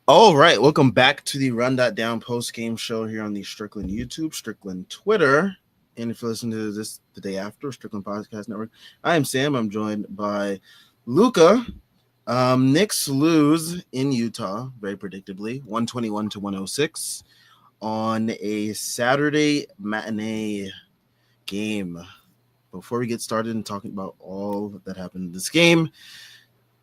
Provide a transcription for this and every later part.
All right, welcome back to the Run.down post-game show here on the Strickland YouTube, Strickland Twitter, and if you're listening to this the day after, Strickland Podcast Network. I am Sam. I'm joined by Luca. Knicks lose in Utah, very predictably, 121 to 106 on a Saturday matinee game. Before we get started and talking about all that happened in this game,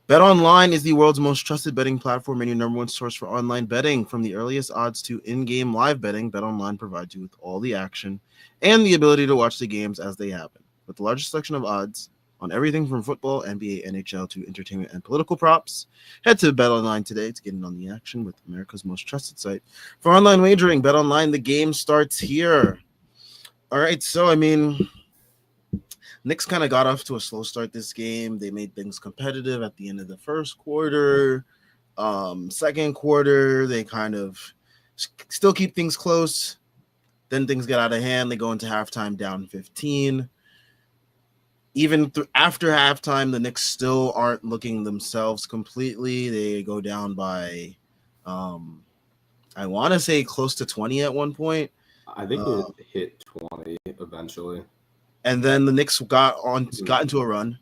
BetOnline is the world's most trusted betting platform and your number one source for online betting. From the earliest odds to in-game live betting, BetOnline provides you with all the action and the ability to watch the games as they happen. With the largest selection of odds on everything from football, NBA, NHL to entertainment and political props, head to BetOnline today to get in on the action with America's most trusted site for online wagering. BetOnline, the game starts here. All right, so Knicks kind of got off to a slow start this game. They made things competitive at the end of the first quarter. Second quarter, they kind of still keep things close. Then things get out of hand. They go into halftime down 15. Even after halftime, the Knicks still aren't looking themselves completely. They go down by, I want to say close to 20 at one point. I think it hit 20 eventually. And then the Knicks got into a run.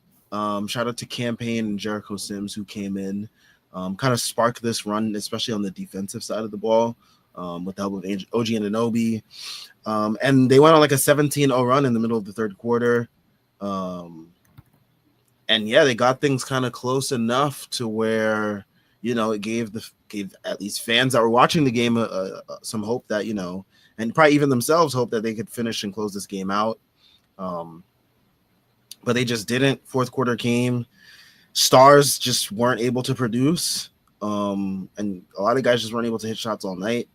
Shout out to Campaign and Jericho Sims who came in, kind of sparked this run, especially on the defensive side of the ball, with the help of OG Anunoby. And they went on like a 17-0 run in the middle of the third quarter. And yeah, they got things kind of close enough to where, it gave at least fans that were watching the game some hope that, and probably even themselves hope that they could finish and close this game out. But they just didn't. Fourth quarter came. Stars just weren't able to produce. And a lot of guys just weren't able to hit shots all night.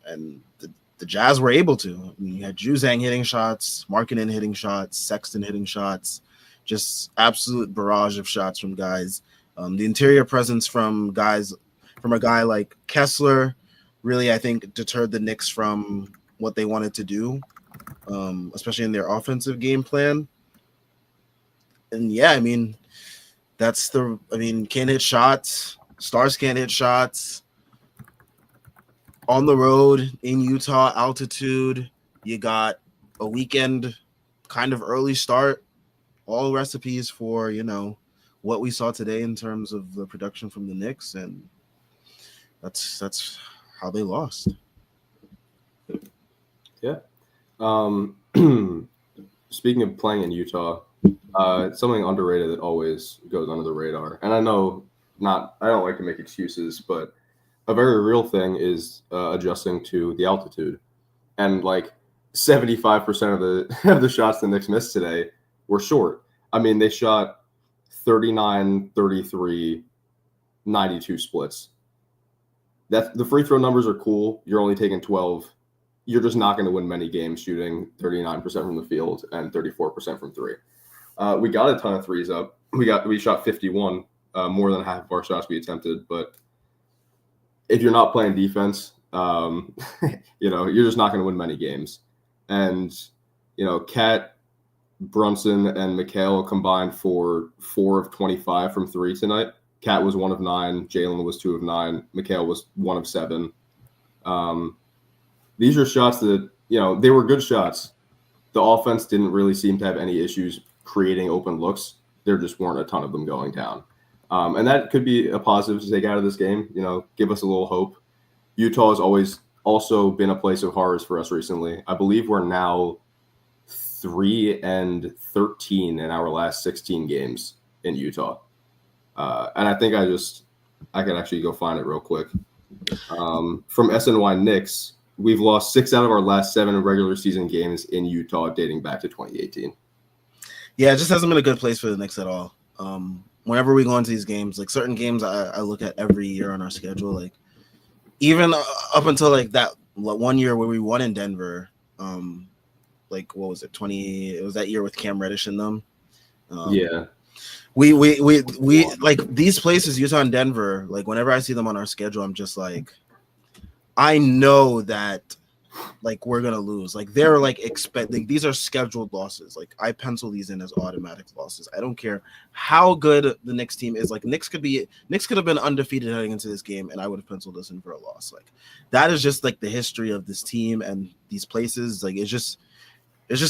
And the Jazz were able to. You had Juzang hitting shots, Markkanen hitting shots, Sexton hitting shots, just absolute barrage of shots from guys. The interior presence from a guy like Kessler really, I think, deterred the Knicks from what they wanted to do. Especially in their offensive game plan. And yeah, can't hit shots. Stars can't hit shots. On the road in Utah, altitude, you got a weekend kind of early start. All recipes for, what we saw today in terms of the production from the Knicks. And that's how they lost. Yeah. Speaking of playing in Utah, something underrated that always goes under the radar. And I don't like to make excuses, but a very real thing is adjusting to the altitude. And like 75% of the shots the Knicks missed today were short. They shot 39, 33, 92 splits. The free throw numbers are cool. You're only taking 12. You're just not going to win many games shooting 39% from the field and 34% from three. We got a ton of threes up. We shot 51, more than half of our shots we attempted. But if you're not playing defense, you're just not going to win many games. And, Cat, Brunson, and Mikal combined for 4 of 25 from three tonight. Cat was 1 of 9. Jalen was 2 of 9. Mikal was 1 of 7. These are shots that, they were good shots. The offense didn't really seem to have any issues creating open looks. There just weren't a ton of them going down. And that could be a positive to take out of this game, give us a little hope. Utah has always also been a place of horrors for us recently. I believe we're now 3-13 in our last 16 games in Utah. And I think I can actually go find it real quick. From SNY Knicks, we've lost 6 out of our last 7 regular season games in Utah dating back to 2018. Yeah, it just hasn't been a good place for the Knicks at all. Whenever we go into these games, like certain games I look at every year on our schedule, like even up until like that one year where we won in Denver, like what was it, it was that year with Cam Reddish in them. Yeah. We like these places, Utah and Denver, like whenever I see them on our schedule, I'm just like, I know that like we're gonna lose. Like they're like these are scheduled losses. Like I pencil these in as automatic losses. I don't care how good the Knicks team is. Like Knicks could have been undefeated heading into this game, and I would have penciled this in for a loss. Like that is just like the history of this team and these places. Like it's just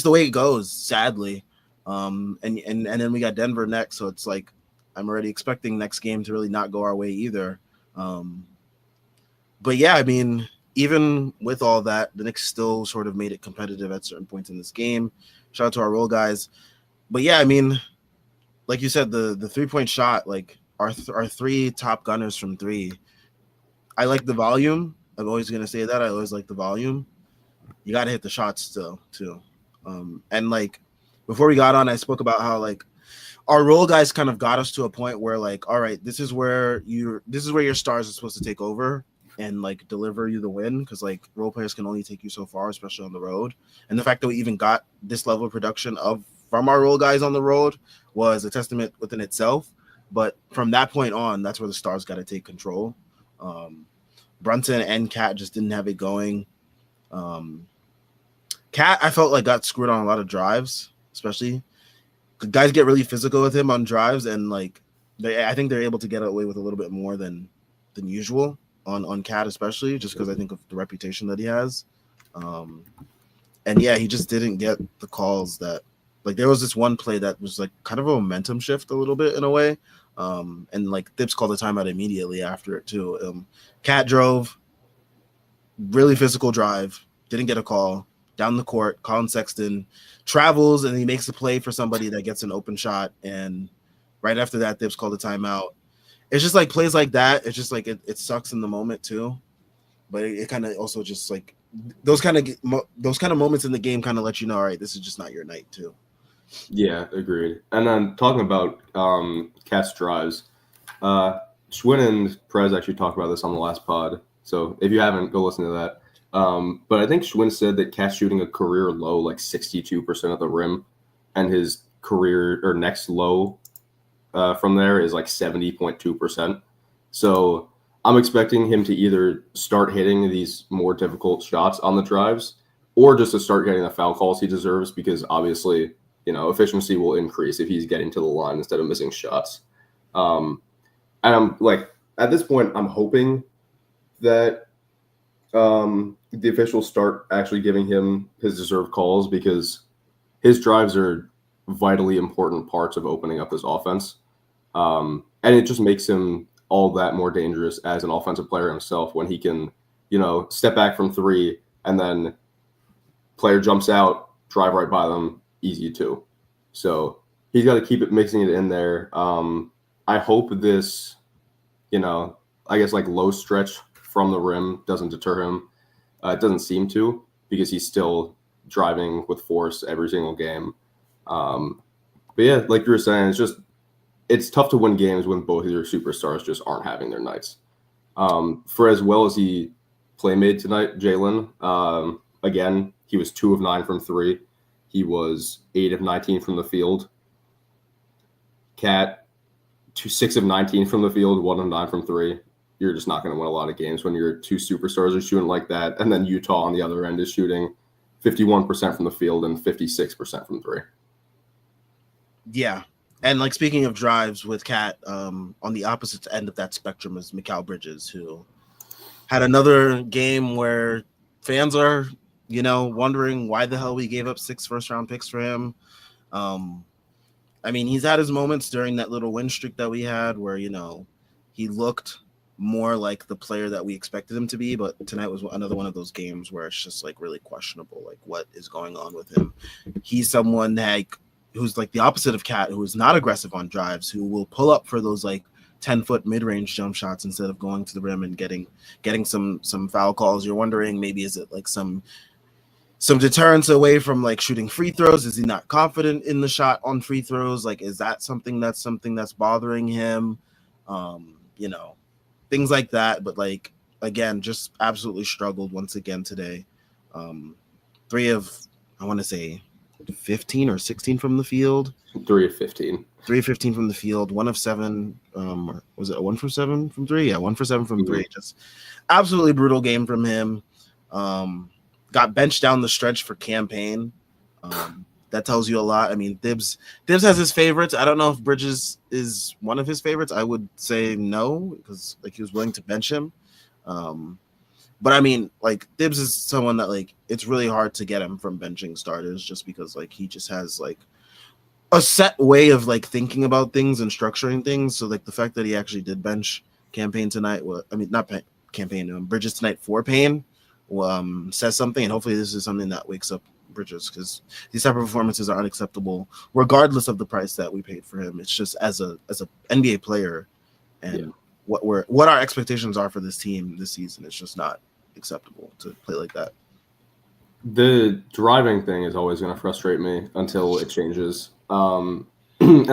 the way it goes, sadly. And then we got Denver next, so it's like I'm already expecting next game to really not go our way either. But yeah, I mean, even with all that, the Knicks still sort of made it competitive at certain points in this game. Shout out to our role guys. But yeah, I mean, like you said, the 3-point shot, like our three top gunners from three. I like the volume. I'm always gonna say that. I always like the volume. You got to hit the shots still too. And like before we got on, I spoke about how like our role guys kind of got us to a point where like, all right, this is where your stars are supposed to take over and like deliver you the win, because like role players can only take you so far, especially on the road. And the fact that we even got this level of production from our role guys on the road was a testament within itself. But from that point on, that's where the stars got to take control. Brunson and Cat just didn't have it going. Cat, I felt like got screwed on a lot of drives, especially. Guys get really physical with him on drives, and like I think they're able to get away with a little bit more than usual on Cat, especially just because I think of the reputation that he has. And yeah, he just didn't get the calls that like there was this one play that was like kind of a momentum shift a little bit in a way. And like Thibs called the timeout immediately after it too. Cat drove, really physical drive, didn't get a call. Down the court, Colin Sexton travels and he makes a play for somebody that gets an open shot. And right after that, Thibs called a timeout. It's just like plays like that. It's just like it sucks in the moment too. But it kind of also just like those kind of moments in the game kind of let you know, all right, this is just not your night too. Yeah, agreed. And then talking about Cat's drives, Schwinn and Perez actually talked about this on the last pod. So if you haven't, go listen to that. But I think Schwinn said that Cat's shooting a career low, like 62% of the rim, and his career or next low from there is like 70.2%. So I'm expecting him to either start hitting these more difficult shots on the drives or just to start getting the foul calls he deserves, because obviously, efficiency will increase if he's getting to the line instead of missing shots. And I'm like, at this point, I'm hoping that the officials start actually giving him his deserved calls, because his drives are vitally important parts of opening up this offense. And it just makes him all that more dangerous as an offensive player himself when he can, step back from three and then player jumps out, drive right by them, easy too. So he's got to keep mixing it in there. I hope this, I guess like low stretch from the rim doesn't deter him. It doesn't seem to, because he's still driving with force every single game. But yeah, like you were saying, it's tough to win games when both of your superstars just aren't having their nights. For as well as he made tonight, Jalen, again, he was 2 of 9 from 3. He was 8 of 19 from the field. Cat, 6 of 19 from the field, 1 of 9 from 3. You're just not going to win a lot of games when your two superstars are shooting like that. And then Utah on the other end is shooting 51% from the field and 56% from 3. Yeah. And like speaking of drives with Cat, on the opposite end of that spectrum is Mikal Bridges, who had another game where fans are, wondering why the hell we gave up 6 first-round picks for him. I mean, he's had his moments during that little win streak that we had where, he looked more like the player that we expected him to be, but tonight was another one of those games where it's just like really questionable, like what is going on with him. He's someone who's like the opposite of Cat, who is not aggressive on drives, who will pull up for those like 10-foot mid-range jump shots instead of going to the rim and getting some foul calls. You're wondering, maybe is it like some deterrence away from like shooting free throws? Is he not confident in the shot on free throws? Like, is that something that's bothering him? Things like that. But like, again, just absolutely struggled once again today. 3 of, I want to say 15 or 16 from the field. 3 of 15. 3 of 15 from the field. 1 of 7. Was it 1 for 7 from 3? Yeah, 1 for 7 from 3. Just absolutely brutal game from him. got benched down the stretch for campaign. That tells you a lot. I mean, Thibs has his favorites. I don't know if Bridges is one of his favorites. I would say no, because like he was willing to bench him. But I mean, like Thibs is someone that like it's really hard to get him from benching starters just because like he just has like a set way of like thinking about things and structuring things. So like the fact that he actually did bench campaign tonight, well, I mean not campaign Bridges tonight for Payne, says something, and hopefully this is something that wakes up Bridges, because these type of performances are unacceptable regardless of the price that we paid for him. It's just as a NBA player and what our expectations are for this team this season. It's just not acceptable to play like that. The driving thing is always going to frustrate me until it changes. And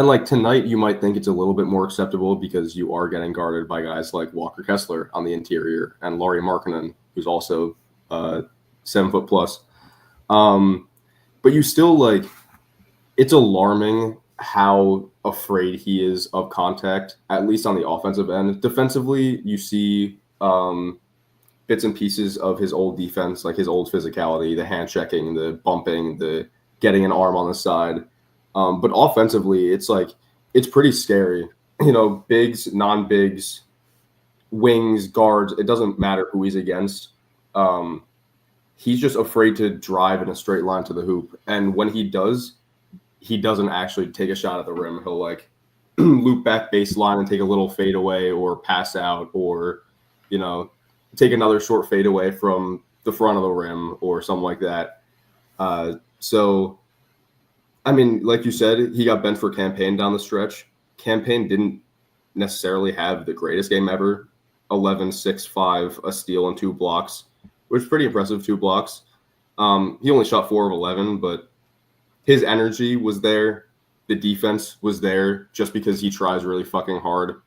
like tonight, you might think it's a little bit more acceptable because you are getting guarded by guys like Walker Kessler on the interior and Lauri Markkanen, who's also 7 foot plus. But you still like, it's alarming how afraid he is of contact, at least on the offensive end. Defensively, you see bits and pieces of his old defense, like his old physicality, the hand checking, the bumping, the getting an arm on the side. But offensively, it's like, it's pretty scary. You know, bigs, non-bigs, wings, guards, it doesn't matter who he's against. He's just afraid to drive in a straight line to the hoop. And when he does, he doesn't actually take a shot at the rim. He'll like loop back baseline and take a little fade away or pass out or, you know, take another short fade away from the front of the rim or something like that. So, I mean, like you said, he got benched for campaign down the stretch. Campaign didn't necessarily have the greatest game ever. 11, 6, 5, a steal and 2 blocks, which is pretty impressive, 2 blocks. He only shot 4 of 11, but his energy was there. The defense was there just because he tries really fucking hard.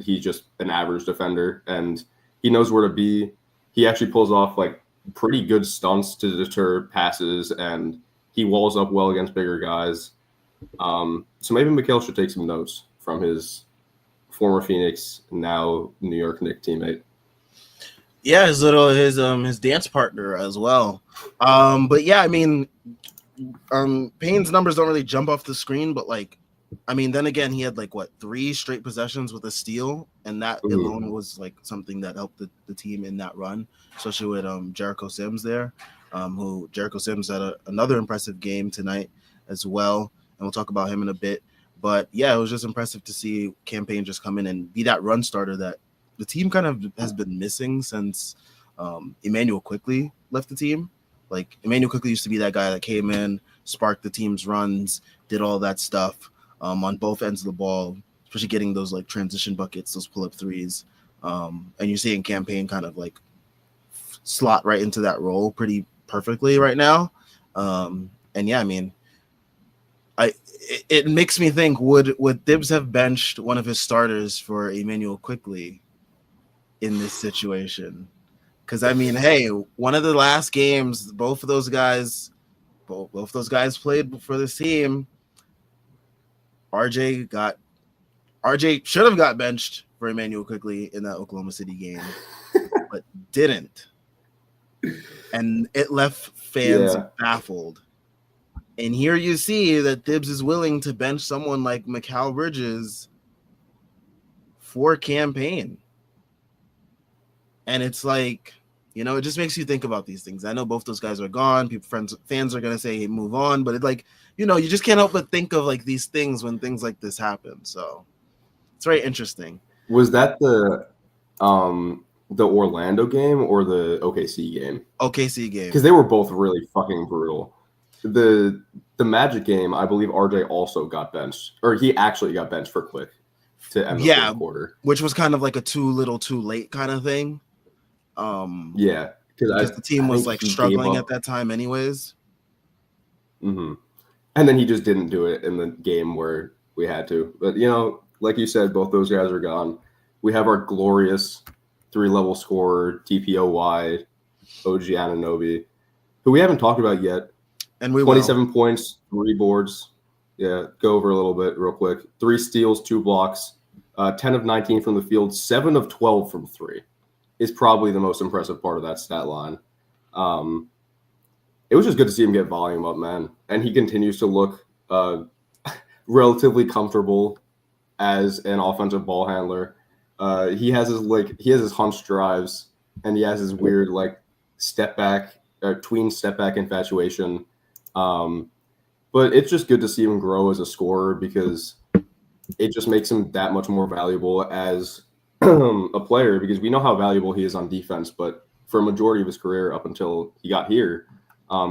He's just an average defender, and he knows where to be. He actually pulls off like pretty good stunts to deter passes, and he walls up well against bigger guys. So maybe Mikal should take some notes from his former Phoenix, now New York Knicks teammate. Yeah, his dance partner as well. But yeah, I mean, Payne's numbers don't really jump off the screen, but like, I mean, then again, he had like 3 straight possessions with a steal, and that alone was like something that helped the team in that run, especially with Jericho Sims there. Who Jericho Sims had another impressive game tonight as well, and we'll talk about him in a bit. But yeah, it was just impressive to see Campaign just come in and be that run starter that the team kind of has been missing since Emmanuel Quickley left the team. Like Emmanuel Quickley used to be that guy that came in, sparked the team's runs, did all that stuff on both ends of the ball, especially getting those like transition buckets, those pull-up threes. And you're seeing Campaign kind of like slot right into that role pretty perfectly right now. And yeah, I mean, it makes me think, would Thibs have benched one of his starters for Emmanuel Quickley in this situation? Because I mean, hey, one of the last games, both those guys played for this team. RJ should have got benched for Emmanuel Quickley in that Oklahoma City game, but didn't, and it left fans baffled. And here you see that Thibs is willing to bench someone like Mikal Bridges for Campaign. And it's like, you know, it just makes you think about these things. I know both those guys are gone. Fans are going to say, hey, move on. But it's like, you know, you just can't help but think of like these things when things like this happen. So it's very interesting. Was that the Orlando game or the OKC game? OKC game. Because they were both really fucking brutal. The Magic game, I believe RJ also got benched, or he actually got benched for Quick to end the fourth quarter, which was kind of like a too little, too late kind of thing. Yeah, because the team was like struggling at that time, anyways. Mm-hmm. And then he just didn't do it in the game where we had to. But you know, like you said, both those guys are gone. We have our glorious 3-level scorer TPOY, OG Anunoby, who we haven't talked about yet. And we 27 points, 3 boards. Yeah, go over a little bit real quick. 3 steals, 2 blocks, 10 of 19 from the field, 7 of 12 from 3 is probably the most impressive part of that stat line. it was just good to see him get volume up, man. And he continues to look relatively comfortable as an offensive ball handler. He has his hunch drives, and he has his weird step back tween step back infatuation. But it's just good to see him grow as a scorer because it just makes him that much more valuable as a player, because we know how valuable he is on defense, but for a majority of his career up until he got here,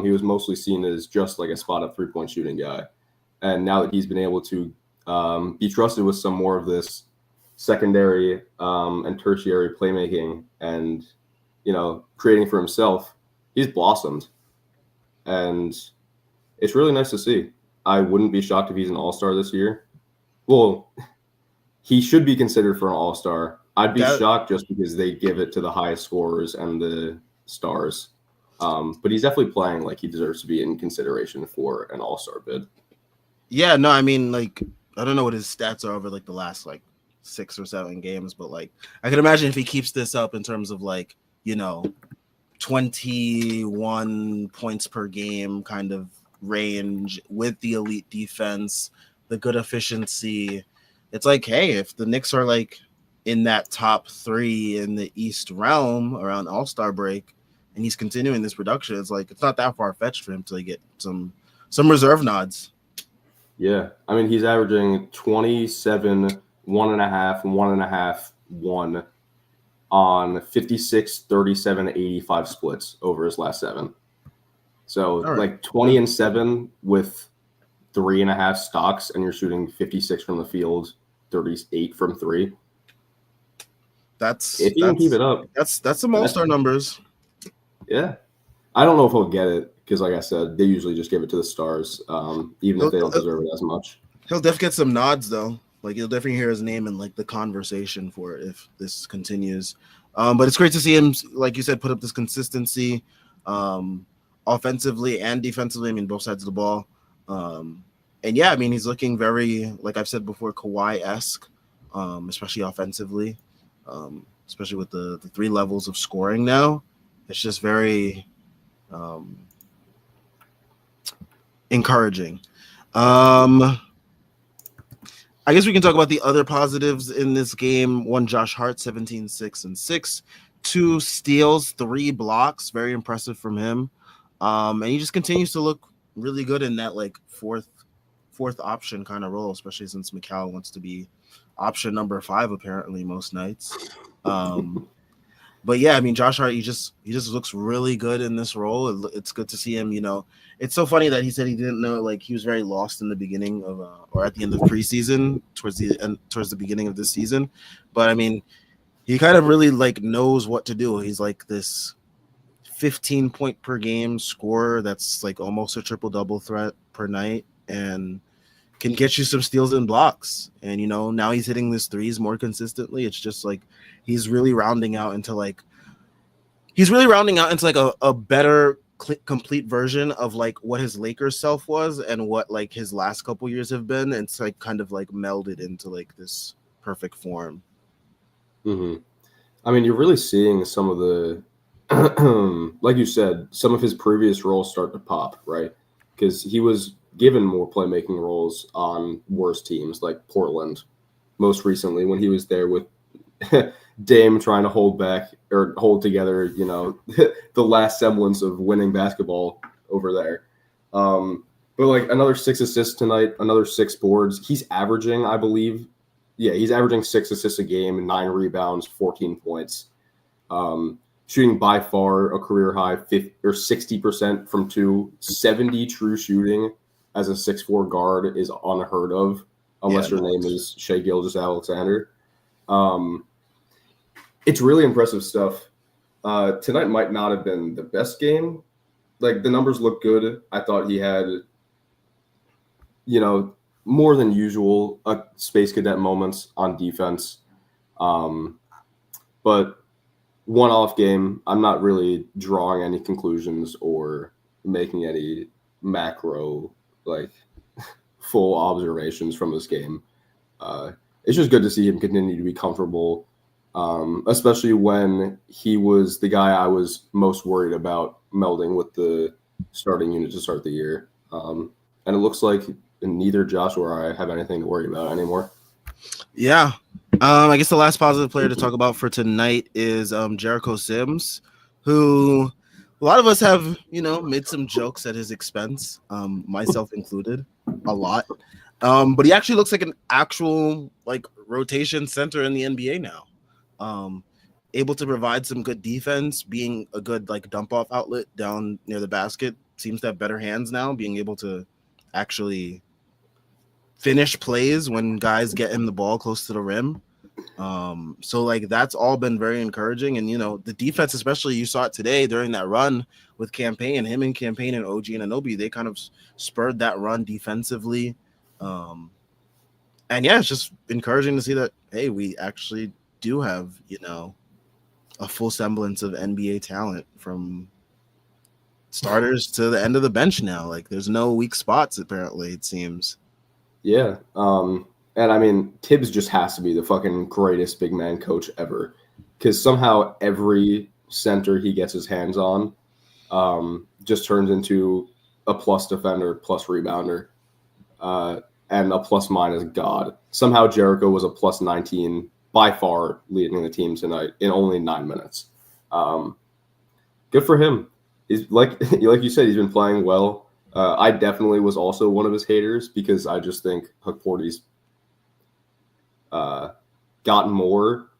he was mostly seen as just like a spot-up three-point shooting guy. And now that he's been able to be trusted with some more of this secondary and tertiary playmaking and, creating for himself, he's blossomed. And it's really nice to see. I wouldn't be shocked if he's an all-star this year. Well, he should be considered for an all-star. I'd be shocked just because they give it to the highest scorers and the stars. But he's definitely playing like he deserves to be in consideration for an all-star bid. Yeah, no, I mean, I don't know what his stats are over the last 6 or 7 games, but I can imagine if he keeps this up in terms of 21 points per game kind of range with the elite defense, the good efficiency. It's hey, if the Knicks are in that top 3 in the East realm around All-Star break, and he's continuing this production, it's it's not that far-fetched for him to get some reserve nods. Yeah, I mean, he's averaging 27, 1.5, 1.5, 1 on 56, 37, 85 splits over his last 7. So right. 20 and 7 with 3.5 stocks, and you're shooting 56 from the field, 38 from 3. If he can keep it up, that's some all-star numbers. Yeah, I don't know if he'll get it because, like I said, they usually just give it to the stars, even if they don't deserve it as much. He'll definitely get some nods though. You'll definitely hear his name in the conversation for it if this continues. But it's great to see him, like you said, put up this consistency, offensively and defensively. I mean, both sides of the ball. And yeah, I mean, he's looking very, like I've said before, Kawhi-esque, especially offensively, especially with the 3 levels of scoring now. It's just very encouraging. I guess we can talk about the other positives in this game. 1, Josh Hart, 17, 6, and 6. 2 steals, 3 blocks. Very impressive from him. And he just continues to look really good in that fourth option kind of role, especially since Mikal wants to be option number 5 apparently most nights. But yeah, I mean, Josh Hart, he just looks really good in this role. It's good to see him. It's so funny that he said he didn't know, he was very lost in the beginning of or at the end of preseason, towards the beginning of this season. But I mean, he kind of really knows what to do. He's this 15 point per game scorer that's almost a triple double threat per night and can get you some steals and blocks. And now he's hitting his threes more consistently. It's just he's really rounding out into a better complete version of what his Lakers self was and what his last couple years have been. It's kind of melded into this perfect form. Mm-hmm. I mean, you're really seeing some of the like you said, some of his previous roles start to pop, right? Because he was given more playmaking roles on worse teams like Portland, most recently when he was there with Dame trying to hold back or hold together, the last semblance of winning basketball over there. But another 6 assists tonight, another 6 boards. He's averaging, I believe, he's averaging 6 assists a game, 9 rebounds, 14 points. Shooting by far a career high 60% from 2, 70 true shooting as a 6'4" guard is unheard of, unless your name is Shai Gilgeous-Alexander. It's really impressive stuff. Tonight might not have been the best game. The numbers look good. I thought he had, more than usual Space Cadet moments on defense. But one-off game, I'm not really drawing any conclusions or making any macro, full observations from this game. It's just good to see him continue to be comfortable, especially when he was the guy I was most worried about melding with the starting unit to start the year. And it looks like neither Josh or I have anything to worry about anymore. Yeah. I guess the last positive player to talk about for tonight is Jericho Sims, who a lot of us have, made some jokes at his expense, myself included, a lot. But he actually looks like an actual rotation center in the NBA now. Able to provide some good defense, being a good dump off outlet down near the basket. Seems to have better hands now, being able to actually finish plays when guys get him the ball close to the rim. So that's all been very encouraging. And the defense, especially, you saw it today during that run with Campaign, and Campaign and OG and Anunoby, they kind of spurred that run defensively. And yeah, it's just encouraging to see that, hey, we actually do have, a full semblance of NBA talent from starters to the end of the bench now. There's no weak spots, apparently, it seems. Yeah. And I mean, Tibbs just has to be the fucking greatest big man coach ever, because somehow every center he gets his hands on just turns into a plus defender, plus rebounder, and a plus minus god. Somehow Jericho was a plus 19, by far leading the team tonight in only 9 minutes. Good for him. He's like you said, he's been playing well. I definitely was also one of his haters because I just think Hukporty's gotten more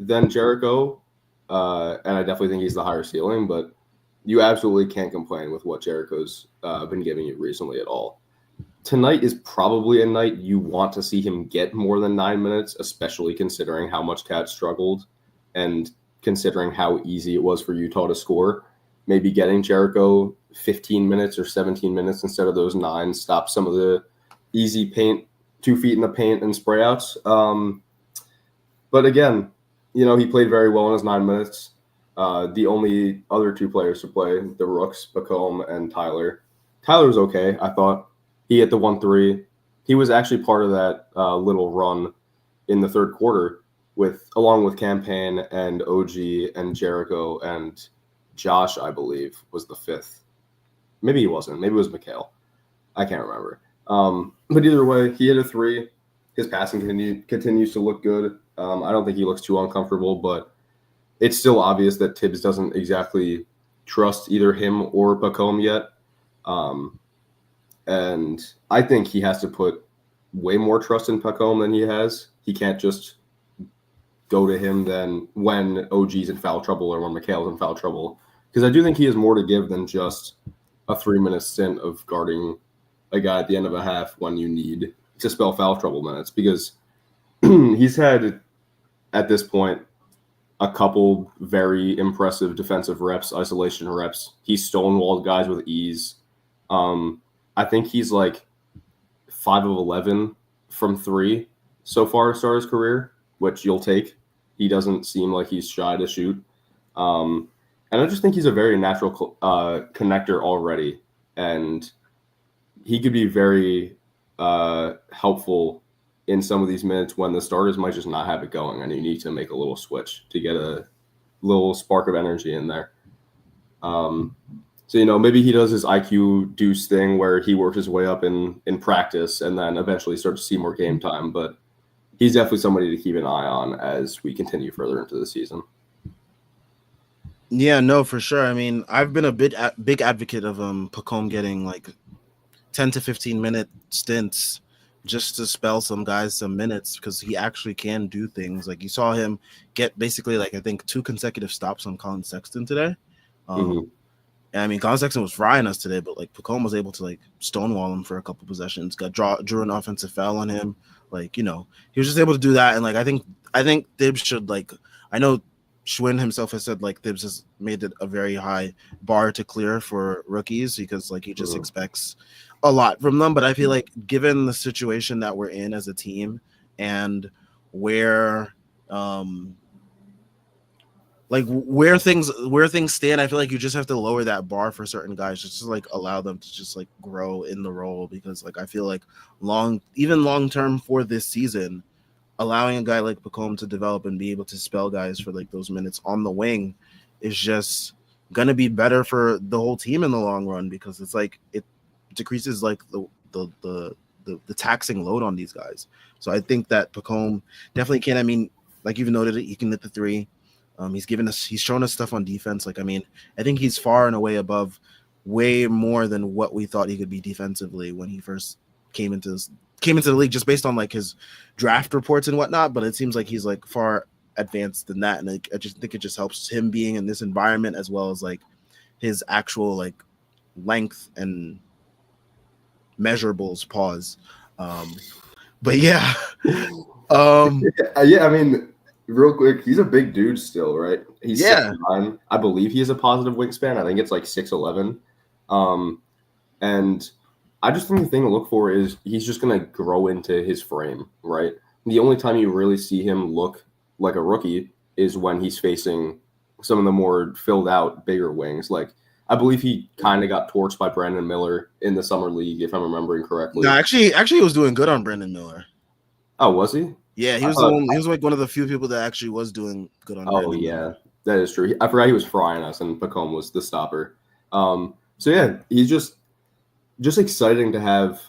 than Jericho, and I definitely think he's the higher ceiling, but you absolutely can't complain with what Jericho's been giving you recently at all. Tonight is probably a night you want to see him get more than 9 minutes, especially considering how much Cat struggled and considering how easy it was for Utah to score. Maybe getting Jericho 15 minutes or 17 minutes instead of those 9 stops some of the easy paint, 2 feet in the paint and spray outs. But again, he played very well in his 9 minutes. The only other 2 players to play, the Rooks, Bacombe and Tyler. Tyler was okay, I thought. He hit the 1-3. He was actually part of that little run in the third quarter along with Campaign and OG and Jericho and Josh, I believe, was the 5th. Maybe he wasn't. Maybe it was Mikhail. I can't remember. But either way, he hit a 3. His passing continues to look good. I don't think he looks too uncomfortable, but it's still obvious that Tibbs doesn't exactly trust either him or Bacombe yet. And I think he has to put way more trust in Bacombe than he has. He can't just go to him then when OG's in foul trouble or when Mikhail's in foul trouble. Because I do think he has more to give than just a 3-minute stint of guarding a guy at the end of a half when you need to spell foul trouble minutes. Because he's had, at this point, a couple very impressive defensive reps, isolation reps. He's stonewalled guys with ease. I think he's 5 of 11 from 3 so far to start his career, which you'll take. He doesn't seem like he's shy to shoot. And I just think he's a very natural connector already. And he could be very helpful in some of these minutes when the starters might just not have it going and you need to make a little switch to get a little spark of energy in there. So, maybe he does his IQ deuce thing where he works his way up in practice and then eventually starts to see more game time. But he's definitely somebody to keep an eye on as we continue further into the season. Yeah, no, for sure. I mean, I've been a big advocate of Bacombe getting 10 to 15-minute stints just to spell some guys some minutes because he actually can do things. You saw him get basically I think 2 consecutive stops on Colin Sexton today. I mean, Colin Sexton was frying us today, but Bacombe was able to stonewall him for a couple possessions. Drew an offensive foul on him. He was just able to do that. And I think Thibs should I know Schwinn himself has said Thibs has made it a very high bar to clear for rookies because he just expects a lot from them. But I feel given the situation that we're in as a team and where where things stand, I feel you just have to lower that bar for certain guys just to allow them to just grow in the role because I feel long term for this season, allowing a guy like Bacombe to develop and be able to spell guys for those minutes on the wing is just gonna be better for the whole team in the long run because it's like it decreases like the taxing load on these guys. So I think that Pacome definitely can. I mean, like you've noted, he can hit the three. He's shown us stuff on defense. Like, I mean, I think he's far and away above, way more than what we thought he could be defensively when he first came into the league, just based on like his draft reports and whatnot. But it seems like he's like far advanced than that, and I just think it just helps him being in this environment as well as like his actual like length and measurables. Pause. But yeah, Yeah, I mean, real quick, he's a big dude still, right? He's yeah, 6'9". I believe he has a positive wingspan. I think it's like 6'11". And I just think the thing to look for is he's just going to grow into his frame, right? The only time you really see him look like a rookie is when he's facing some of the more filled out, bigger wings. Like, I believe he kind of got torched by Brandon Miller in the summer league, if I'm remembering correctly. no, actually, he was doing good on Brandon Miller. Oh, was he? Yeah, he was the one. He was like one of the few people that actually was doing good on. Oh, Brandon yeah, Miller. that is true. I forgot he was frying us, and Pacome was the stopper. So yeah, he's just exciting to have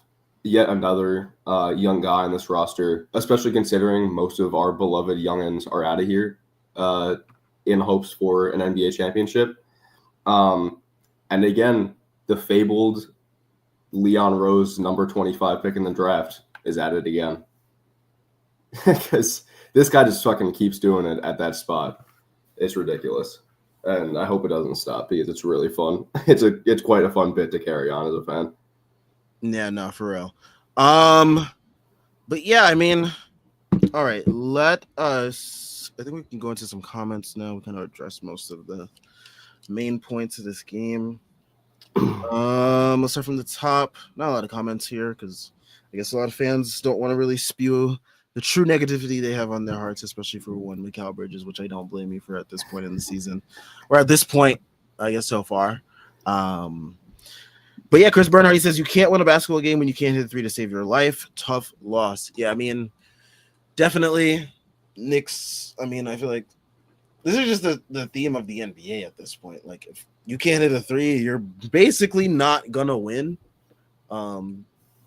yet another young guy on this roster, especially considering most of our beloved youngins are out of here in hopes for an NBA championship. And again, the fabled Leon Rose number 25 pick in the draft is at it again. Because this guy just fucking keeps doing it at that spot. It's ridiculous. And I hope it doesn't stop because it's really fun. It's quite a fun bit to carry on as a fan. Yeah, no, for real. But yeah, I mean, all right, let us. I think we can go into some comments now. We kind of address most of the main points of this game. Let's start from the top. Not a lot of comments here because I guess a lot of fans don't want to really spew the true negativity they have on their hearts, especially for one Mikal Bridges, which I don't blame you for at this point in the season, or at this point, I guess so far. But yeah, Chris Bernhardt, he says you can't win a basketball game when you can't hit a three to save your life. Tough loss. Yeah, I mean, definitely Knicks. I mean, I feel like this is just the theme of the NBA at this point. Like, if you can't hit a three, you're basically not gonna win,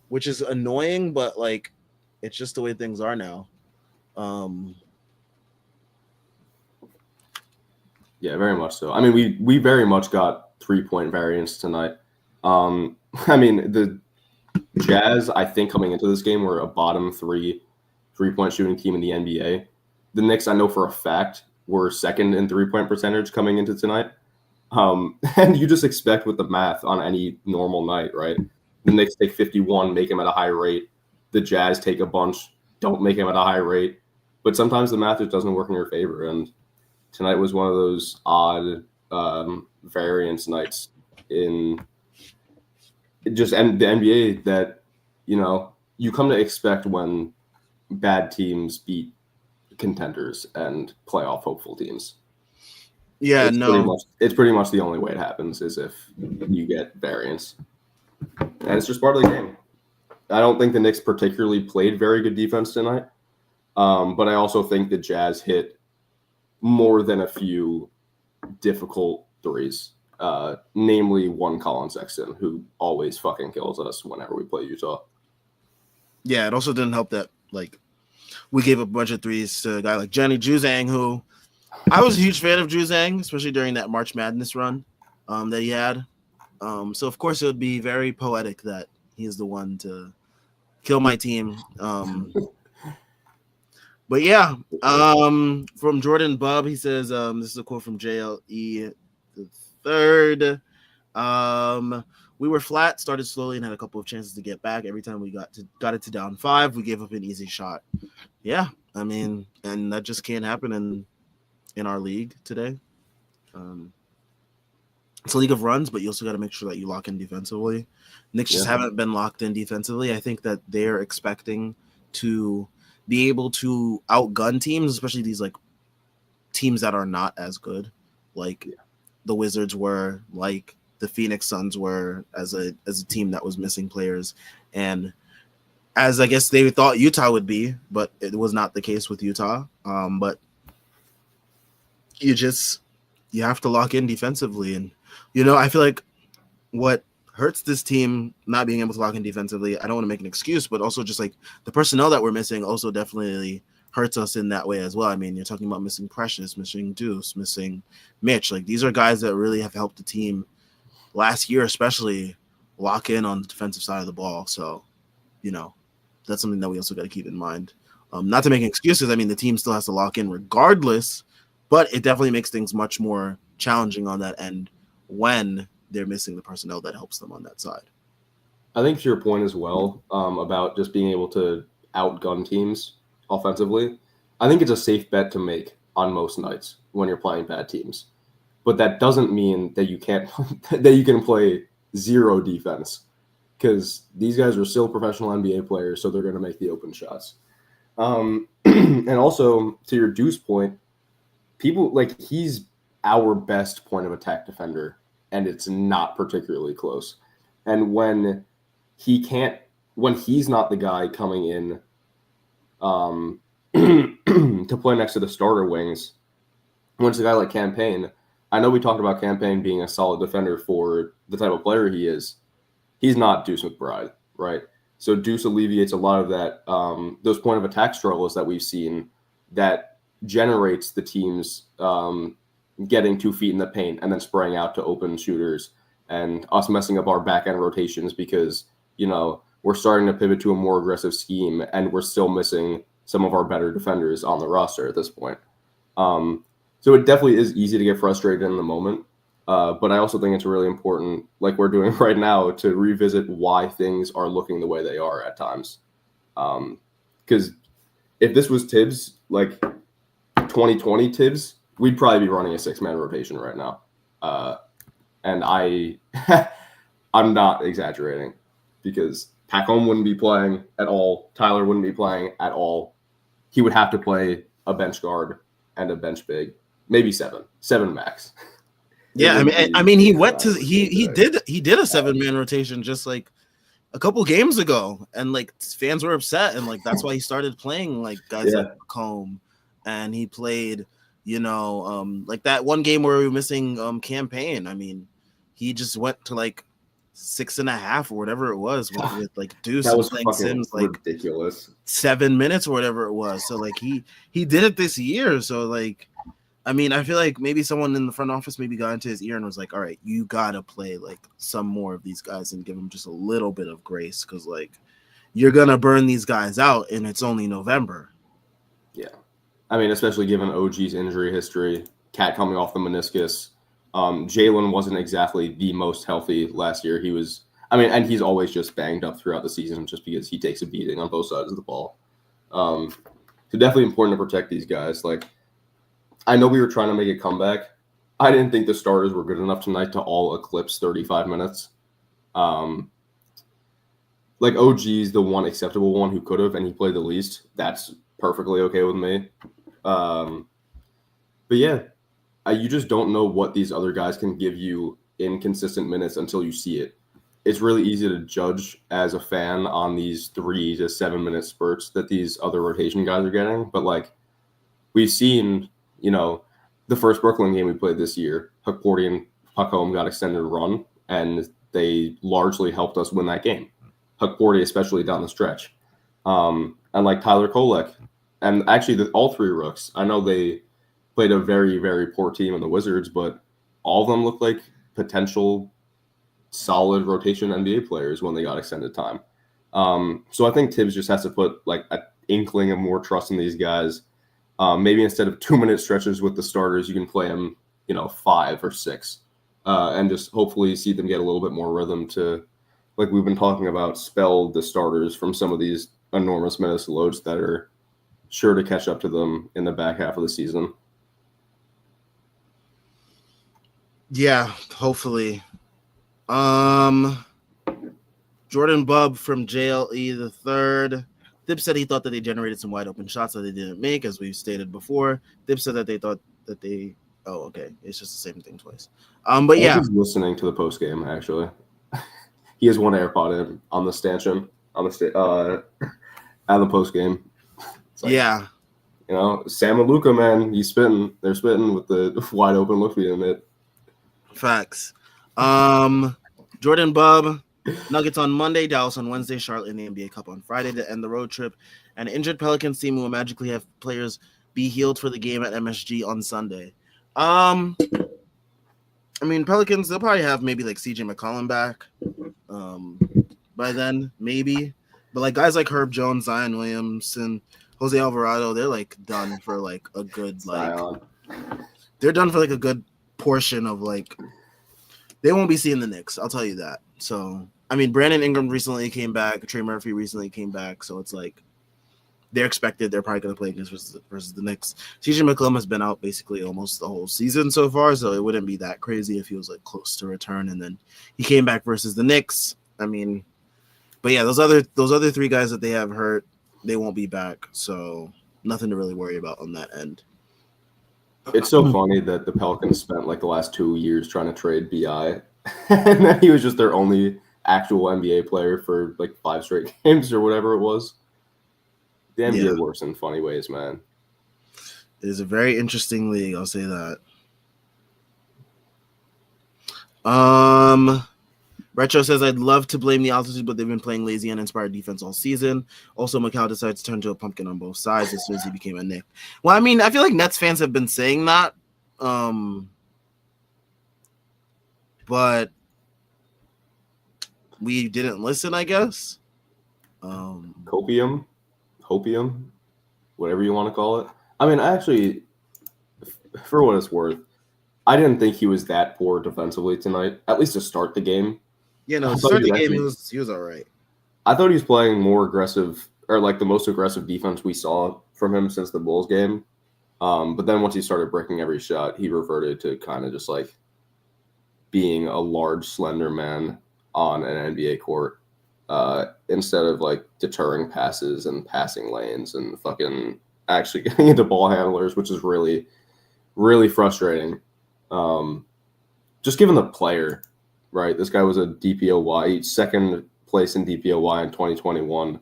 which is annoying, but like, it's just the way things are now. Yeah, very much so. I mean, we very much got 3-point variance tonight. I mean, the Jazz, I think coming into this game, were a bottom 3-point shooting team in the NBA. The Knicks, I know for a fact, were second in 3-point percentage coming into tonight. And you just expect with the math on any normal night, right? The Knicks take 51, make them at a high rate. The Jazz take a bunch, don't make them at a high rate. But sometimes the math just doesn't work in your favor. And tonight was one of those odd variance nights in just the NBA that, you come to expect when bad teams beat contenders and playoff hopeful teams. Yeah, it's pretty much the only way it happens is if you get variance. And it's just part of the game. I don't think the Knicks particularly played very good defense tonight. But I also think the Jazz hit more than a few difficult threes. Namely one Colin Sexton, who always fucking kills us whenever we play Utah. Yeah, it also didn't help that like we gave a bunch of threes to a guy like Johnny Juzang, who I was a huge fan of Juzang, especially during that March Madness run that he had. So of course it would be very poetic that he's the one to kill my team. But yeah, from Jordan Bub, he says, this is a quote from JLE the third. We were flat, started slowly, and had a couple of chances to get back. Every time we got it to down 5, we gave up an easy shot. Yeah, I mean, and that just can't happen in our league today. It's a league of runs, but you also got to make sure that you lock in defensively. Knicks just haven't been locked in defensively. I think that they're expecting to be able to outgun teams, especially these like teams that are not as good, like the Wizards were, like the Phoenix Suns were, as a team that was missing players, and as I guess they thought Utah would be, but it was not the case with Utah. But you just you have to lock in defensively. And, you know, I feel like what hurts this team not being able to lock in defensively, I don't want to make an excuse, but also just like the personnel that we're missing also definitely hurts us in that way as well. I mean, you're talking about missing Precious, missing Deuce, missing Mitch. Like, these are guys that really have helped the team last year, especially lock in on the defensive side of the ball. So, you know, that's something that we also got to keep in mind. Not to make excuses. I mean, the team still has to lock in regardless, but it definitely makes things much more challenging on that end when they're missing the personnel that helps them on that side. I think to your point as well about just being able to outgun teams offensively, I think it's a safe bet to make on most nights when you're playing bad teams. But that doesn't mean that you can't that you can play zero defense, because these guys are still professional NBA players, so they're going to make the open shots. And also to your Deuce point, people like he's our best point of attack defender, and it's not particularly close. And when he's not the guy coming in to play next to the starter wings, when it's a guy like Campaign, I know we talked about Campaign being a solid defender for the type of player he is. He's not Deuce McBride, right? So Deuce alleviates a lot of that, those point of attack struggles that we've seen that generates the teams getting 2 feet in the paint and then spraying out to open shooters, and us messing up our back end rotations because, you know, we're starting to pivot to a more aggressive scheme and we're still missing some of our better defenders on the roster at this point. So it definitely is easy to get frustrated in the moment. But I also think it's really important, like we're doing right now, to revisit why things are looking the way they are at times. Because if this was Tibbs, like 2020 Tibbs, we'd probably be running a 6-man rotation right now. And I'm not exaggerating, because Pacom wouldn't be playing at all. Tyler wouldn't be playing at all. He would have to play a bench guard and a bench big, maybe seven max. Yeah, I mean, he went to he did a 7-man rotation just like a couple games ago, and like fans were upset, and like that's why he started playing like guys like Combe, and he played, you know, like that one game where we were missing Campaign. I mean, he just went to like 6.5 or whatever it was with like Deuce that was and playing fucking Sims like ridiculous 7 minutes or whatever it was. So like he did it this year. So like, I mean, I feel like maybe someone in the front office maybe got into his ear and was like, all right, you got to play like some more of these guys and give them just a little bit of grace, because like you're going to burn these guys out and it's only November. Yeah. I mean, especially given OG's injury history, Cat coming off the meniscus. Jalen wasn't exactly the most healthy last year. He was, I mean, and he's always just banged up throughout the season just because he takes a beating on both sides of the ball. So definitely important to protect these guys. Like, I know we were trying to make a comeback. I didn't think the starters were good enough tonight to all eclipse 35 minutes. Like, OG's the one acceptable one who could have, and he played the least. That's perfectly okay with me. But yeah, you just don't know what these other guys can give you in consistent minutes until you see it. It's really easy to judge as a fan on these 3 to 7 minute spurts that these other rotation guys are getting. But like, we've seen, you know, the first Brooklyn game we played this year, Huckporty and Puckhome got extended run, and they largely helped us win that game. Huckporty, especially down the stretch. And like Tyler Kolek, and actually all 3 rooks, I know they played a very, very poor team in the Wizards, but all of them look like potential solid rotation NBA players when they got extended time. So I think Tibbs just has to put like an inkling of more trust in these guys. Maybe instead of 2-minute stretches with the starters, you can play them, you know, 5 or 6, and just hopefully see them get a little bit more rhythm to, like we've been talking about, spell the starters from some of these enormous minutes loads that are sure to catch up to them in the back half of the season. Yeah, hopefully. Jordan Bubb from JLE the third. Dip said he thought that they generated some wide open shots that they didn't make, as we've stated before. Dip said that they thought that they. Oh, okay. It's just the same thing twice. But yeah, he's listening to the post game. Actually, he has one AirPod in on the stanchion at the post game. Like, yeah. You know, Sam and Luca, man, they're spitting with the wide open look in it. Facts. Jordan Bub, Nuggets on Monday, Dallas on Wednesday, Charlotte in the NBA Cup on Friday to end the road trip. An injured Pelicans team will magically have players be healed for the game at MSG on Sunday. I mean, Pelicans, they'll probably have maybe like CJ McCollum back by then, maybe. But like guys like Herb Jones, Zion Williamson, Jose Alvarado, they're like done for like a good they're done for like a good portion of like they won't be seeing the Knicks. I'll tell you that. So I mean, Brandon Ingram recently came back. Trey Murphy recently came back. So it's like they're expected. They're probably going to play against versus the Knicks. CJ McCollum has been out basically almost the whole season so far, so it wouldn't be that crazy if he was like close to return. And then he came back versus the Knicks. I mean, but yeah, those other three guys that they have hurt, they won't be back. So nothing to really worry about on that end. It's so funny that the Pelicans spent like the last 2 years trying to trade BI, and then he was just their only actual NBA player for like 5 straight games or whatever it was. The NBA works in funny ways, man. It is a very interesting league, I'll say that. Retro says, I'd love to blame the altitude, but they've been playing lazy and uninspired defense all season. Also, Macau decides to turn to a pumpkin on both sides as soon as he became a Knick. Well, I mean, I feel like Nets fans have been saying that. But we didn't listen, I guess. Hopium, whatever you want to call it. I mean, actually, for what it's worth, I didn't think he was that poor defensively tonight, at least to start the game. Yeah, no, to start the game, he was all right. I thought he was playing more aggressive, or like the most aggressive defense we saw from him since the Bulls game. But then once he started breaking every shot, he reverted to kind of just like being a large, slender man on an NBA court instead of like deterring passes and passing lanes and fucking actually getting into ball handlers, which is really, really frustrating. Just given the player, right? This guy was a DPOY, second place in DPOY in 2021.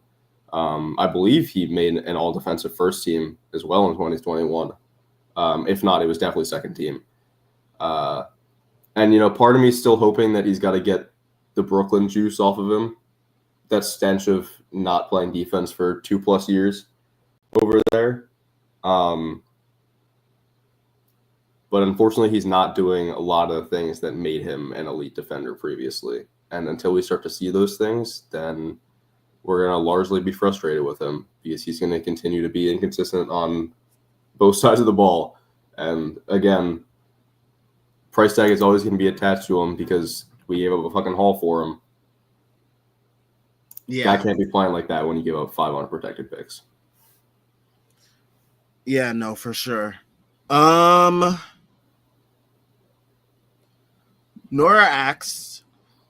I believe he made an all-defensive first team as well in 2021. If not, it was definitely second team. And, you know, part of me is still hoping that he's got to get the Brooklyn juice off of him. That stench of not playing defense for 2+ years over there. But unfortunately, he's not doing a lot of things that made him an elite defender previously. And until we start to see those things, then we're going to largely be frustrated with him because he's going to continue to be inconsistent on both sides of the ball. And again, price tag is always going to be attached to him because we gave up a fucking haul for him. Yeah. Guy can't be playing like that when you give up 5 unprotected picks. Yeah, no, for sure. Nora asks,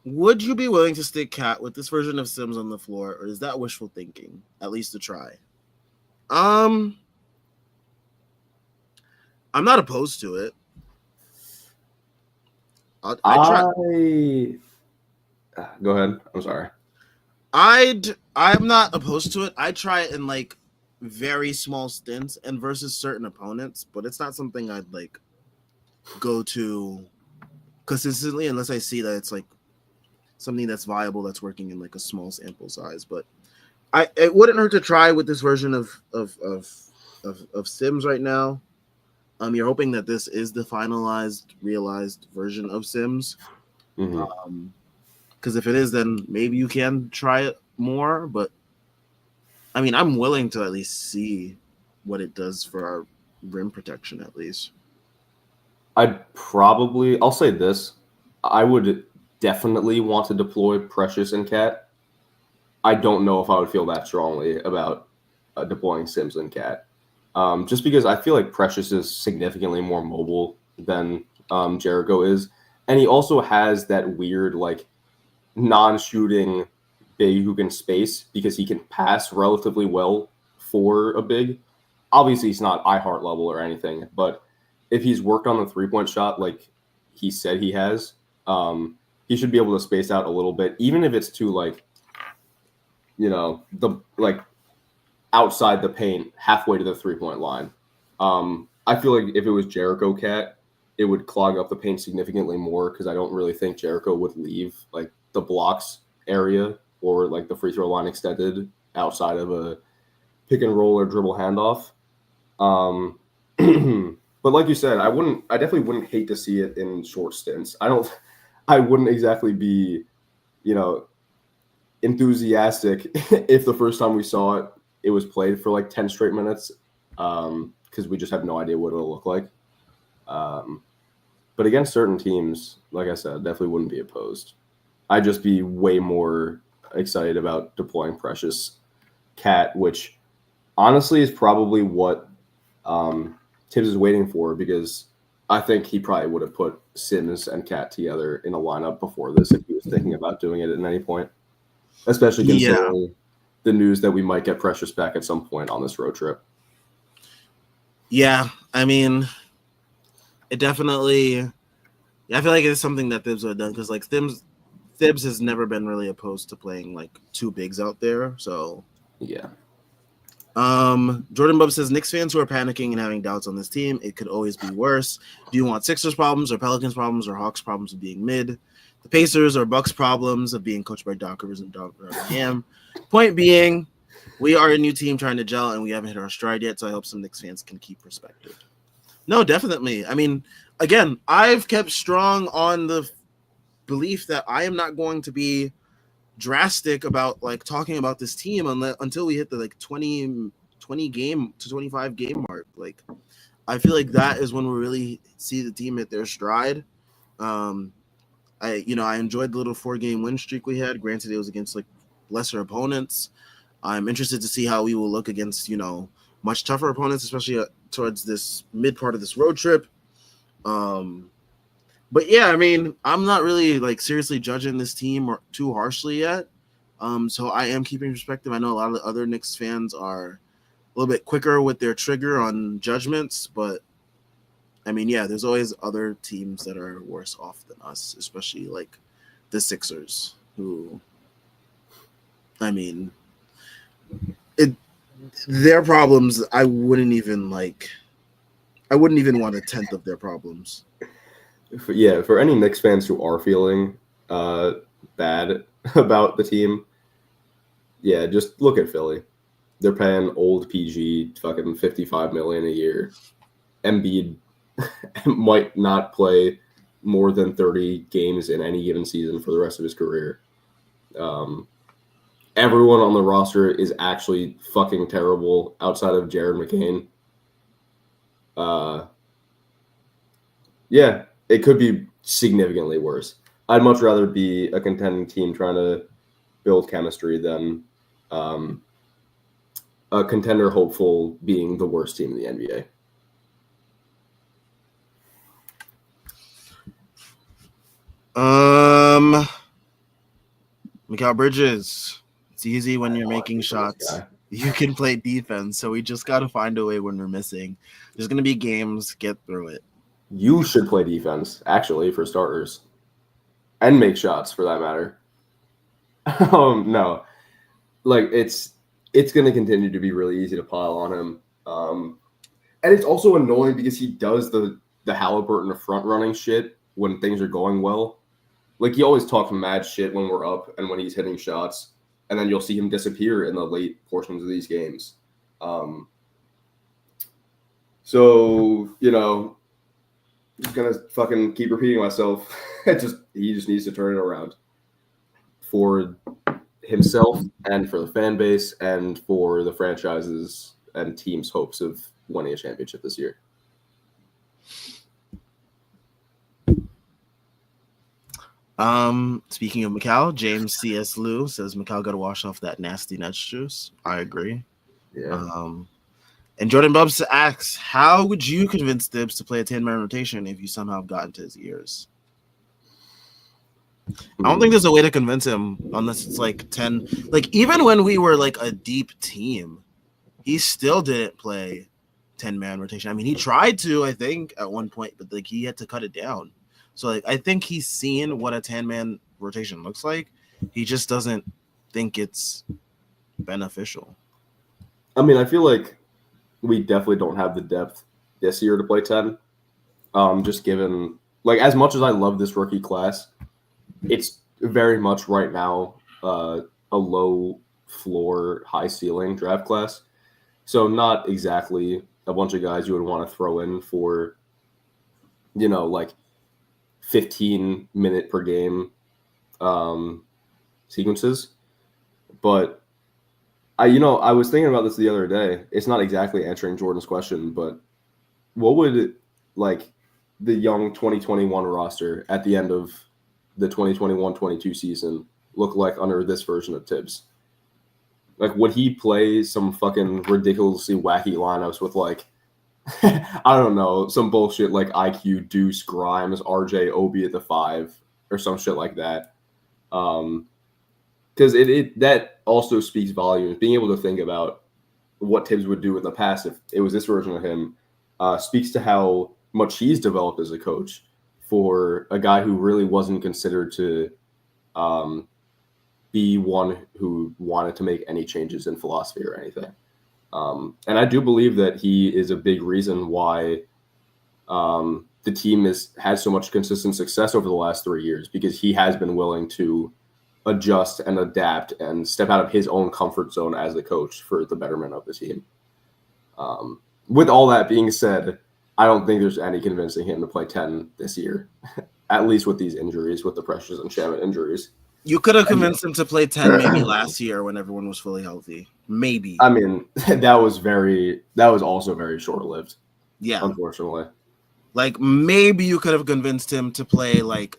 would you be willing to stick Cat with this version of Sims on the floor, or is that wishful thinking? At least to try. I'm not opposed to it. I'd try. Go ahead. I'm sorry. I'm not opposed to it. I try it in like very small stints and versus certain opponents, but it's not something I'd like go to consistently unless I see that it's like something that's viable that's working in like a small sample size. But it wouldn't hurt to try with this version of Sims right now. You're hoping that this is the finalized, realized version of Sims. Mm-hmm. Because if it is, then maybe you can try it more. But I mean, I'm willing to at least see what it does for our rim protection, at least. I'll say this. I would definitely want to deploy Precious and Cat. I don't know if I would feel that strongly about deploying Sims and Cat. Just because I feel like Precious is significantly more mobile than Jericho is. And he also has that weird, like, non-shooting big who can space because he can pass relatively well for a big. Obviously, he's not iHeart level or anything, but if he's worked on the three-point shot like he said he has, he should be able to space out a little bit, even if it's to, like, you know, outside the paint, halfway to the 3-point line. I feel like if it was Jericho Cat, it would clog up the paint significantly more because I don't really think Jericho would leave like the blocks area or like the free throw line extended outside of a pick and roll or dribble handoff. But like you said, I definitely wouldn't hate to see it in short stints. I wouldn't exactly be, enthusiastic if the first time we saw it, it was played for like 10 straight minutes. Because we just have no idea what it'll look like. But against certain teams, like I said, definitely wouldn't be opposed. I'd just be way more excited about deploying Precious Cat, which honestly is probably what Tibbs is waiting for, because I think he probably would have put Sims and Cat together in a lineup before this if he was thinking about doing it at any point, especially considering the news that we might get Precious back at some point on this road trip. Yeah, I mean, it definitely. I feel like it's something that Thibs would have done because, like, Thibs has never been really opposed to playing like two bigs out there. So yeah. Jordan Bub says Knicks fans who are panicking and having doubts on this team, it could always be worse. Do you want Sixers problems or Pelicans problems or Hawks problems of being mid? The Pacers or Bucks problems of being coached by Doc Rivers and Doc Ham. Point being, we are a new team trying to gel, and we haven't hit our stride yet, so I hope some Knicks fans can keep perspective. No, definitely. I mean, again, I've kept strong on the belief that I am not going to be drastic about, like, talking about this team until we hit the, like, 20 game to 25 game mark. Like, I feel like that is when we really see the team hit their stride. I enjoyed the little 4-game win streak we had. Granted, it was against, like, lesser opponents. I'm interested to see how we will look against, much tougher opponents, especially towards this mid part of this road trip. But yeah, I mean, I'm not really like seriously judging this team or too harshly yet. So I am keeping perspective. I know a lot of the other Knicks fans are a little bit quicker with their trigger on judgments, but I mean, yeah, there's always other teams that are worse off than us, especially like the Sixers, who, I mean, their problems, I wouldn't even want a tenth of their problems. For any Knicks fans who are feeling bad about the team, yeah, just look at Philly. They're paying old PG fucking $55 million a year. Embiid might not play more than 30 games in any given season for the rest of his career. Everyone on the roster is actually fucking terrible outside of Jared McCain. Yeah, it could be significantly worse. I'd much rather be a contending team trying to build chemistry than a contender hopeful being the worst team in the NBA. Mikal Bridges. It's easy when you're making shots. You can play defense, so we just got to find a way when we're missing. There's going to be games. Get through it. You should play defense, actually, for starters. And make shots, for that matter. No. Like, it's going to continue to be really easy to pile on him. And it's also annoying because he does the Halliburton front running shit when things are going well. Like, he always talks mad shit when we're up and when he's hitting shots. And then you'll see him disappear in the late portions of these games. So, just going to fucking keep repeating myself. He just needs to turn it around for himself and for the fan base and for the franchises and teams' hopes of winning a championship this year. Speaking of Mikal, James C.S. Liu says Mikal got to wash off that nasty nuts juice. I agree. Yeah. And Jordan Bubs asks, how would you convince Thibs to play a 10-man rotation if you somehow got into his ears? I don't think there's a way to convince him unless it's like 10. Like, even when we were like a deep team, he still didn't play 10-man rotation. I mean, he tried to, I think, at one point, but like he had to cut it down. So like I think he's seen what a 10-man rotation looks like. He just doesn't think it's beneficial. I mean, I feel like we definitely don't have the depth this year to play 10. Just given, like, as much as I love this rookie class, it's very much right now a low floor, high ceiling draft class. So not exactly a bunch of guys you would want to throw in for, like 15-minute per game sequences. But I was thinking about this the other day. It's not exactly answering Jordan's question, but what would like the young 2021 roster at the end of the 2021-22 season look like under this version of Tibbs? Like, would he play some fucking ridiculously wacky lineups with like, I don't know, some bullshit like IQ, Deuce, Grimes, RJ, Obi at the 5, or some shit like that? Because that also speaks volumes. Being able to think about what Tibbs would do in the past if it was this version of him speaks to how much he's developed as a coach for a guy who really wasn't considered to be one who wanted to make any changes in philosophy or anything. And I do believe that he is a big reason why the team has had so much consistent success over the last 3 years, because he has been willing to adjust and adapt and step out of his own comfort zone as a coach for the betterment of the team. With all that being said, I don't think there's any convincing him to play 10 this year, at least with these injuries, with the Precious and Shamet injuries. You could have convinced him to play 10 maybe last year when everyone was fully healthy. Maybe. I mean, that was also very short-lived. Yeah. Unfortunately. Like, maybe you could have convinced him to play, like,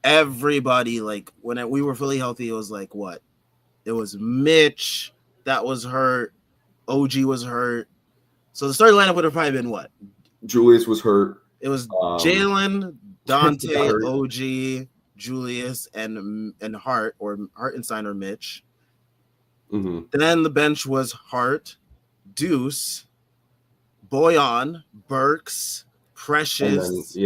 everybody. Like, when we were fully healthy, it was like, what? It was Mitch that was hurt. OG was hurt. So the starting lineup would have probably been what? Julius was hurt. It was Jalen, Dante, OG, Julius, and Hart, or Hartenstein or Mitch. Mm-hmm. Then the bench was Hart, Deuce, Boyan, Burks, Precious,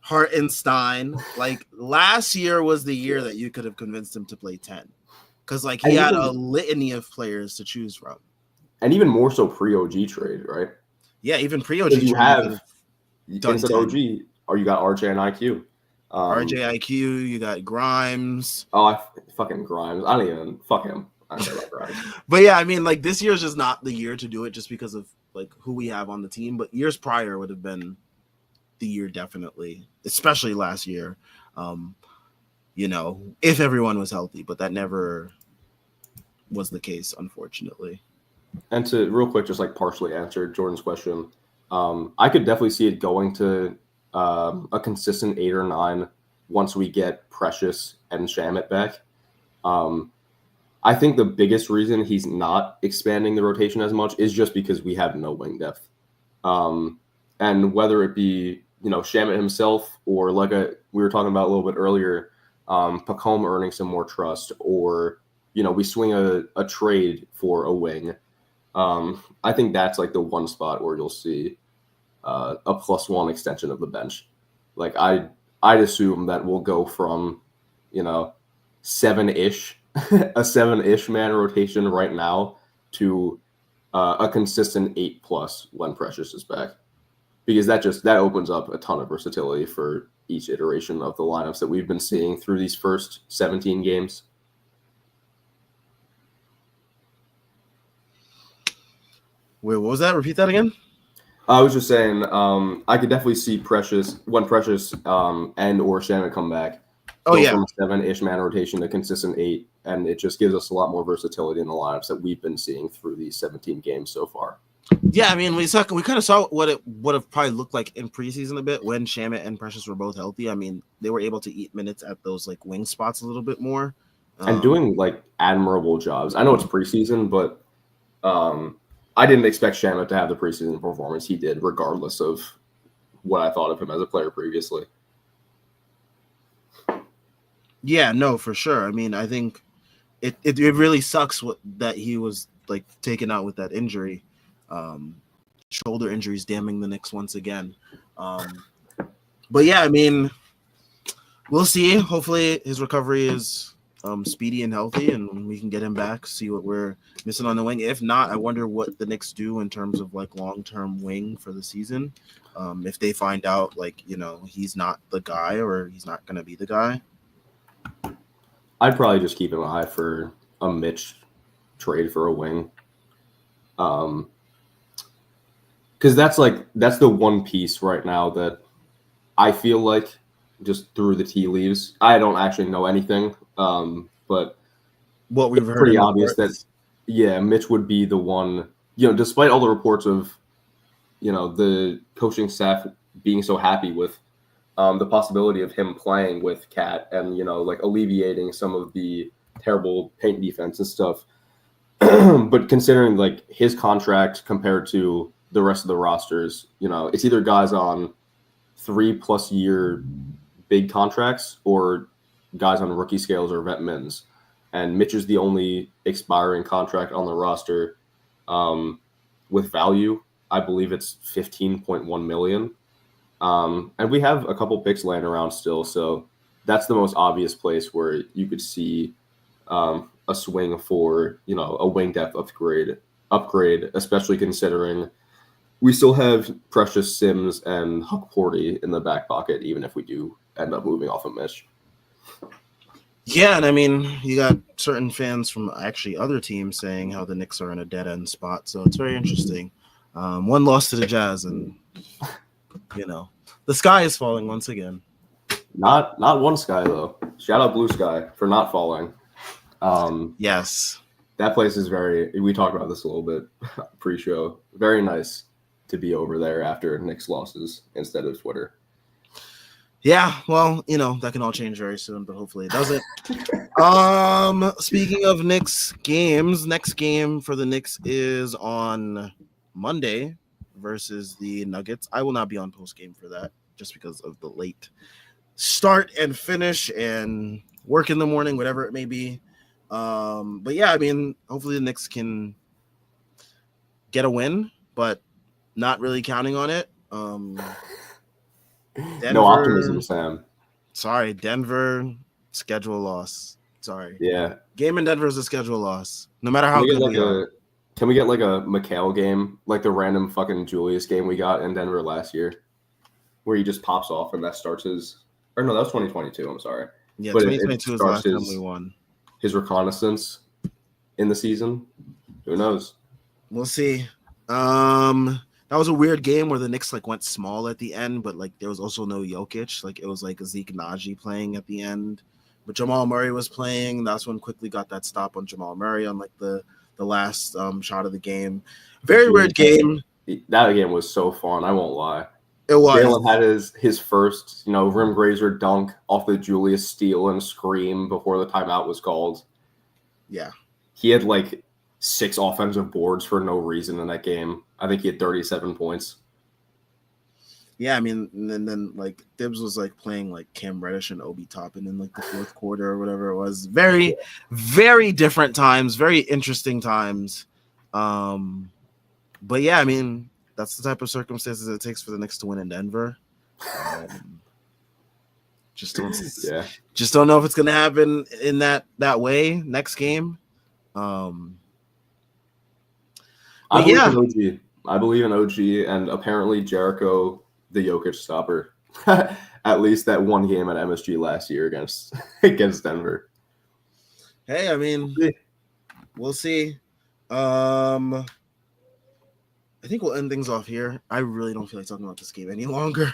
Hartenstein. Like, last year was the year that you could have convinced him to play 10, because like he had a litany of players to choose from, and even more so pre-OG trade, right? Yeah, even pre-OG trade. You have instead OG, or you got RJ and IQ. RJ, IQ, you got Grimes. Oh, fucking Grimes. I don't even fuck him. I don't know about Grimes. But yeah, I mean, like, this year is just not the year to do it, just because of like who we have on the team. But years prior would have been the year, definitely, especially last year. If everyone was healthy, but that never was the case, unfortunately. And to real quick, just like partially answer Jordan's question, I could definitely see it going to a consistent 8 or 9 once we get Precious and Shamet back. I think the biggest reason he's not expanding the rotation as much is just because we have no wing depth. And whether it be, Shamet himself, or like we were talking about a little bit earlier, Pacome earning some more trust, or, we swing a trade for a wing. I think that's like the one spot where you'll see a +1 extension of the bench. Like, I'd assume that we'll go from, 7-ish, a 7-ish man rotation right now to a consistent 8+ when Precious is back, because that opens up a ton of versatility for each iteration of the lineups that we've been seeing through these first 17 games. Wait, what was that? Repeat that again. I was just saying, I could definitely see Precious and or Shamet come back. Oh, yeah. From a 7-ish man rotation to consistent 8, and it just gives us a lot more versatility in the lineups that we've been seeing through these 17 games so far. Yeah, I mean, we kind of saw what it would have probably looked like in preseason a bit when Shamet and Precious were both healthy. I mean, they were able to eat minutes at those like wing spots a little bit more. And doing like admirable jobs. I know it's preseason, but I didn't expect Shamet to have the preseason performance he did, regardless of what I thought of him as a player previously. Yeah, no, for sure. I mean, I think it really sucks that he was like taken out with that injury. Shoulder injuries damning the Knicks once again. But yeah, I mean, we'll see. Hopefully his recovery is speedy and healthy, and we can get him back, see what we're missing on the wing. If not, I wonder what the Knicks do in terms of like long-term wing for the season. If they find out like, he's not the guy or he's not going to be the guy. I'd probably just keep an eye for a Mitch trade for a wing. Because that's the one piece right now that I feel like, just through the tea leaves, I don't actually know anything, but What we've heard pretty in obvious reports. that Mitch would be the one. Despite all the reports of the coaching staff being so happy with the possibility of him playing with Cat and like alleviating some of the terrible paint defense and stuff. But considering like his contract compared to the rest of the rosters, it's either guys on 3+ year big contracts or guys on rookie scales or vet mins. And Mitch is the only expiring contract on the roster with value. I believe it's $15.1 million. And we have a couple picks laying around still, so that's the most obvious place where you could see a swing for a wing depth upgrade, especially considering we still have Precious Sims and Huck Porty in the back pocket, even if we do end up moving off of Mitch. Yeah, and I mean, you got certain fans from actually other teams saying how the Knicks are in a dead end spot, so it's very interesting. One loss to the Jazz, and the sky is falling once again. Not one sky though. Shout out Blue Sky for not falling. Yes, that place is we talked about this a little bit pre-show. Very nice to be over there after Knicks losses instead of Twitter. Yeah, well, that can all change very soon, but hopefully it doesn't. Speaking of Knicks games, next game for the Knicks is on Monday versus the Nuggets. I will not be on Postgame for that just because of the late start and finish and work in the morning, whatever it may be. But yeah, I mean, hopefully the Knicks can get a win, but not really counting on it. Denver, no optimism, Sam. Sorry, Denver, schedule loss. Sorry. Yeah. Game in Denver is a schedule loss. No matter how good we are. Can we get like a Mikal game, like the random fucking Julius game we got in Denver last year, where he just pops off and that starts his? Or no, that was 2022. I'm sorry. Yeah, but 2022 is the last time we won. His reconnaissance in the season. Who knows? We'll see. That was a weird game where the Knicks like went small at the end, but like there was also no Jokic. Like it was like Zeke Naji playing at the end, but Jamal Murray was playing. That's when quickly got that stop on Jamal Murray on like the last shot of the game. Very weird game. That game was so fun. I won't lie. It was. Jalen had his first, rim grazer dunk off the Julius steal and scream before the timeout was called. Yeah. He had like 6 offensive boards for no reason in that game. I think he had 37 points. Yeah, I mean, and then like Tibbs was like playing like Cam Reddish and Obi Toppin in like the fourth quarter or whatever it was. Very, very different times, very interesting times. But yeah, I mean, that's the type of circumstances it takes for the Knicks to win in Denver. Just don't know if it's gonna happen in that way next game. I believe in OG and apparently Jericho, the Jokic stopper. At least that one game at MSG last year against Denver. Hey, I mean, we'll see. I think we'll end things off here. I really don't feel like talking about this game any longer.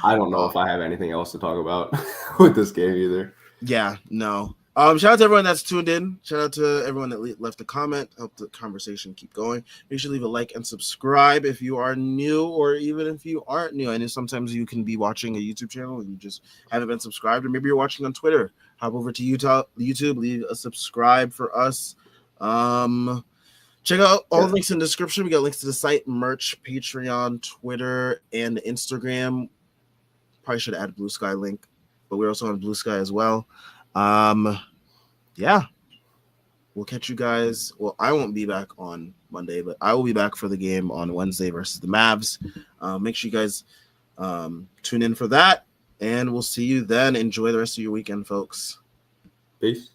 I don't know if I have anything else to talk about with this game either. Yeah, no. Shout out to everyone that's tuned in. Shout out to everyone that left a comment. Help the conversation keep going. Make sure to leave a like and subscribe if you are new, or even if you aren't new. I know sometimes you can be watching a YouTube channel and you just haven't been subscribed, or maybe you're watching on Twitter. Hop over to YouTube, leave a subscribe for us. Check out all the links in the description. We got links to the site, merch, Patreon, Twitter, and Instagram. Probably should add a Blue Sky link, but we're also on Blue Sky as well. Yeah, we'll catch you guys. Well, I won't be back on Monday, but I will be back for the game on Wednesday versus the Mavs. Make sure you guys tune in for that, and we'll see you then. Enjoy the rest of your weekend, folks. Peace.